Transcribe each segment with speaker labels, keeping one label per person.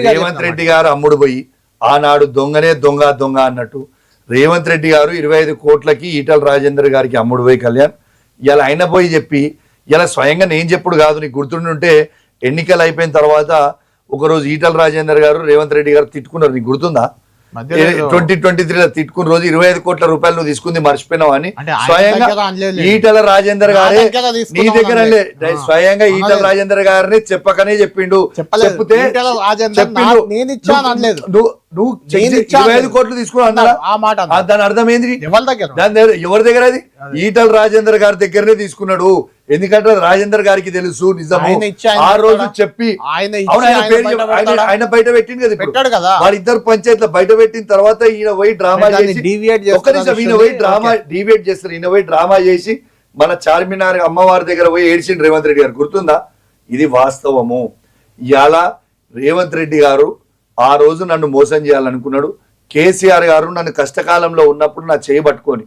Speaker 1: రేవంత్ రెడ్డి గారు అమ్ముడు పోయి ఆనాడు దొంగనే దొంగ దొంగ అన్నట్టు రేవంత్ రెడ్డి గారు 25 కోట్లకి ఈటల రాజేందర్ గారికి అమ్ముడు పోయి కళ్యాణ్ ఇలా ఆయన పోయి చెప్పి ఇలా స్వయంగా నేను చెప్పుడు కాదు, నీకు గుర్తుంటే ఎన్నికలు అయిపోయిన తర్వాత ఒకరోజు ఈటల రాజేందర్ గారు రేవంత్ రెడ్డి గారు తిట్టుకున్నారు, నీకు గుర్తుందా? 2023 తిట్టుకున్న రోజు 25 కోట్ల రూపాయలు నువ్వు తీసుకుంది మర్చిపోయినావు అని స్వయంగా ఈటల రాజేందర్ గారే నీ దగ్గర స్వయంగా ఈటల రాజేందర్ గారిని చెప్పకనే చెప్పిండు. చెప్తే నువ్వు 25 కోట్లు తీసుకున్నావు అన్నారా? దాని అర్థం ఏంది? ఎవరి దగ్గర అది ఈటల రాజేందర్ గారి దగ్గరనే తీసుకున్నాడు. ఎందుకంటే రాజేందర్ గారికి తెలుసు నిజము. ఆ రోజు చెప్పి ఆయన బయట పెట్టింది కదా, వాళ్ళిద్దరు పంచాయతీలో బయట పెట్టిన తర్వాత ఈయన పోయి డ్రామా చేసి డివేట్ చేస్తారు. ఈయన పోయి డ్రామా చేసి మన చార్మినార్ అమ్మవారి దగ్గర పోయి ఏడ్చిండు రేవంత్ రెడ్డి గారు, గుర్తుందా? ఇది వాస్తవము. ఇవాళ రేవంత్ రెడ్డి గారు ఆ రోజు నన్ను మోసం చేయాలనుకున్నాడు. కేసీఆర్ గారు నన్ను కష్టకాలంలో ఉన్నప్పుడు నా చేయి పట్టుకొని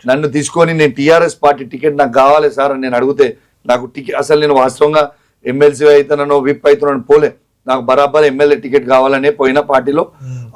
Speaker 1: నన్ను తీసుకొని నేను టీఆర్ఎస్ పార్టీ టికెట్ నాకు కావాలి సార్ అని నేను అడిగితే నాకు టికెట్ అసలు నేను వాస్తవంగా ఎమ్మెల్సీ అవుతున్నానో విప్ అవుతున్నాను పోలే, నాకు బరాబర్ ఎమ్మెల్యే టికెట్ కావాలనే పోయిన పార్టీలో.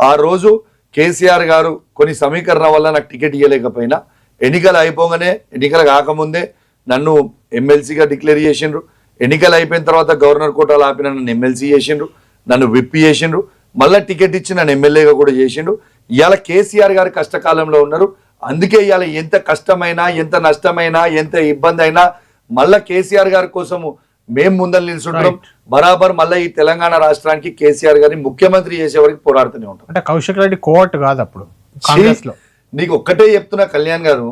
Speaker 1: ఆ రోజు కేసీఆర్ గారు కొన్ని సమీకరణ వల్ల నాకు టికెట్ ఇవ్వలేకపోయినా ఎన్నికలు అయిపోగానే ఎన్నికలు కాకముందే నన్ను ఎమ్మెల్సీగా డిక్లేర్ చేసిండ్రు. ఎన్నికలు అయిపోయిన తర్వాత గవర్నర్ కోటాలు ఆపిన నన్ను ఎమ్మెల్సీ చేసిండ్రు, నన్ను విప్పి చేసిండ్రు, మళ్ళా టికెట్ ఇచ్చి నన్ను ఎమ్మెల్యేగా కూడా చేసిండు. ఇవాళ కేసీఆర్ గారు కష్టకాలంలో ఉన్నారు. అందుకే ఇవాళ ఎంత కష్టమైనా ఎంత నష్టమైనా ఎంత ఇబ్బంది అయినా మళ్ళా కేసీఆర్ గారి కోసము మేము ముందర నిలుచుంటాం. బరాబర్ మళ్ళీ ఈ తెలంగాణ రాష్ట్రానికి కేసీఆర్ గారిని ముఖ్యమంత్రి చేసే వరకు పోరాడుతూనే ఉంటాం.
Speaker 2: అంటే కౌశిక్ రెడ్డి కోర్టు కాదు అప్పుడు.
Speaker 1: నీకు ఒక్కటే చెప్తున్నా కళ్యాణ్ గారు,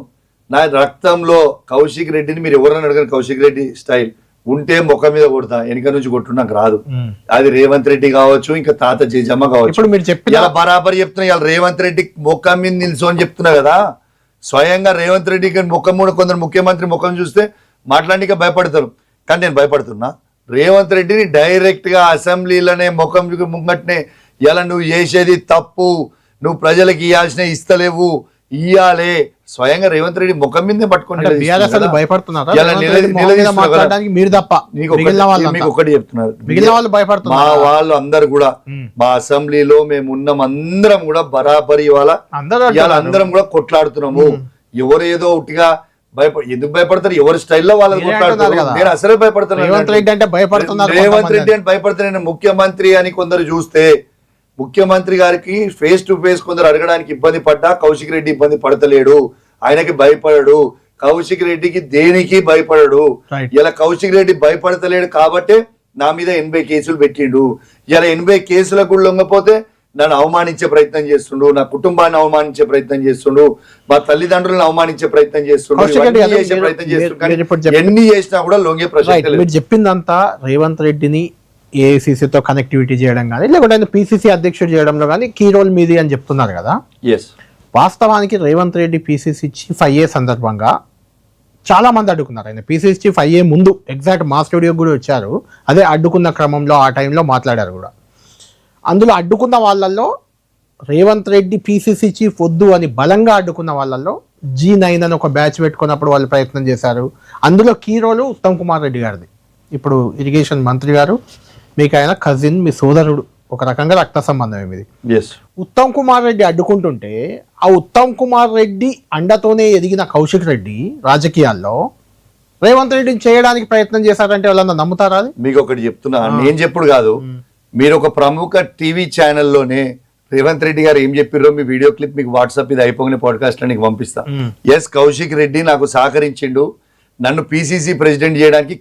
Speaker 1: నా రక్తంలో కౌశిక్ రెడ్డిని మీరు ఎవరైనా అడగండి, కౌశిక్ రెడ్డి స్టైల్ ఉంటే ముఖం మీద కొడతా, వెనక నుంచి కొట్టు నాకు రాదు. అది రేవంత్ రెడ్డి కావచ్చు, ఇంకా తాత జేజమ్మ కావచ్చు.
Speaker 2: ఇప్పుడు మీరు చెప్పిన
Speaker 1: బరాబర్ చెప్తున్నా, ఇలా రేవంత్ రెడ్డి ముఖం మీద నిల్చో అని చెప్తున్నా కదా. స్వయంగా రేవంత్ రెడ్డికి ముఖం కూడా కొందరు ముఖ్యమంత్రి ముఖం చూస్తే మాట్లాడడానికి భయపడతారు, కానీ నేను భయపడుతున్నా. రేవంత్ రెడ్డిని డైరెక్ట్ గా అసెంబ్లీలోనే ముఖం ముంగట్నే ఇలా నువ్వు చేసేది తప్పు, నువ్వు ప్రజలకు ఇవ్వాల్సిన ఇస్తలేవు, ఇయ్యాలే స్వయంగా రేవంత్ రెడ్డి ముఖం మీదే పట్టుకుని మీకు ఒకటి చెప్తున్నారు, మా వాళ్ళు అందరు కూడా మా అసెంబ్లీలో మేము ఉన్నాం, అందరం కూడా బరాబరి ఇవాళ అందరం కూడా కొట్లాడుతున్నాము. ఎవరు ఏదో ఒకటిగా ఎందుకు భయపడతారు? ఎవరి స్టైల్లో వాళ్ళని కొట్లాడుతున్నారు. నేను అసలే భయపడుతున్నాను. రేవంత్ రెడ్డి అంటే భయపడుతున్నాను. ముఖ్యమంత్రి అని కొందరు చూస్తే ముఖ్యమంత్రి గారికి ఫేస్ టు ఫేస్ కొందరు అడగడానికి ఇబ్బంది పడ్డా కౌశిక్ రెడ్డి ఇబ్బంది పడతలేడు, ఆయనకి భయపడడు. కౌశిక్ రెడ్డికి దేనికి భయపడడు. ఇలా కౌశిక్ రెడ్డి భయపడతలేడు కాబట్టే నా మీద 80 కేసులు పెట్టిండు. ఇలా 80 కేసులకు లొంగపోతే నన్ను అవమానించే ప్రయత్నం చేస్తుండు, నా కుటుంబాన్ని అవమానించే ప్రయత్నం చేస్తుండు, మా తల్లిదండ్రులను అవమానించే ప్రయత్నం చేస్తుండు, ఎన్ని చేసినా కూడా లొంగే ప్రశ్న.
Speaker 2: మీరు చెప్పిందంతా రేవంత్ రెడ్డిని ఏఐసిసితో కనెక్టివిటీ చేయడం కానీ లేకుంటే ఆయన పిసిసి అధ్యక్షుడు చేయడంలో కానీ కీ రోల్ మీది అని చెప్తున్నారు కదా. వాస్తవానికి రేవంత్ రెడ్డి పిసిసి చీఫ్ అయ్యే సందర్భంగా చాలా మంది అడ్డుకున్నారు. ఆయన పిసిసి చీఫ్ అయ్యే ముందు ఎగ్జాక్ట్ మా స్టూడియోకి కూడా వచ్చారు, అదే అడ్డుకున్న క్రమంలో ఆ టైంలో మాట్లాడారు కూడా. అందులో అడ్డుకున్న వాళ్ళల్లో రేవంత్ రెడ్డి పిసిసి చీఫ్ వద్దు అని బలంగా అడ్డుకున్న వాళ్ళల్లో G9 అని ఒక బ్యాచ్ పెట్టుకున్నప్పుడు వాళ్ళు ప్రయత్నం చేశారు. అందులో కీ రోలు ఉత్తమ్ కుమార్ రెడ్డి గారిది. ఇప్పుడు ఇరిగేషన్ మంత్రి గారు, మీకు ఆయన కజిన్, మీ సోదరుడు, ఒక రకంగా రక్త సంబంధం ఇది. ఉత్తమ్ కుమార్ రెడ్డి అడ్డుకుంటుంటే ఆ ఉత్తమ్ కుమార్ రెడ్డి అండతోనే ఎదిగిన కౌశిక్ రెడ్డి రాజకీయాల్లో రేవంత్ రెడ్డిని చేయడానికి ప్రయత్నం చేశారంటే వాళ్ళంతా నమ్ముతారా?
Speaker 1: మీకు ఒకటి చెప్తున్నా, నేను చెప్పుడు కాదు, మీరు ఒక ప్రముఖ టీవీ ఛానల్లోనే రేవంత్ రెడ్డి గారు ఏం చెప్పారో మీ వీడియో క్లిప్ మీకు వాట్సాప్ ఇది అయిపోయిన పాడ్కాస్ట్ లో నీకు పంపిస్తా. కౌశిక్ రెడ్డి నాకు సహకరించిండు, నన్ను పిసిసి ప్రెసిడెంట్ చేయడానికి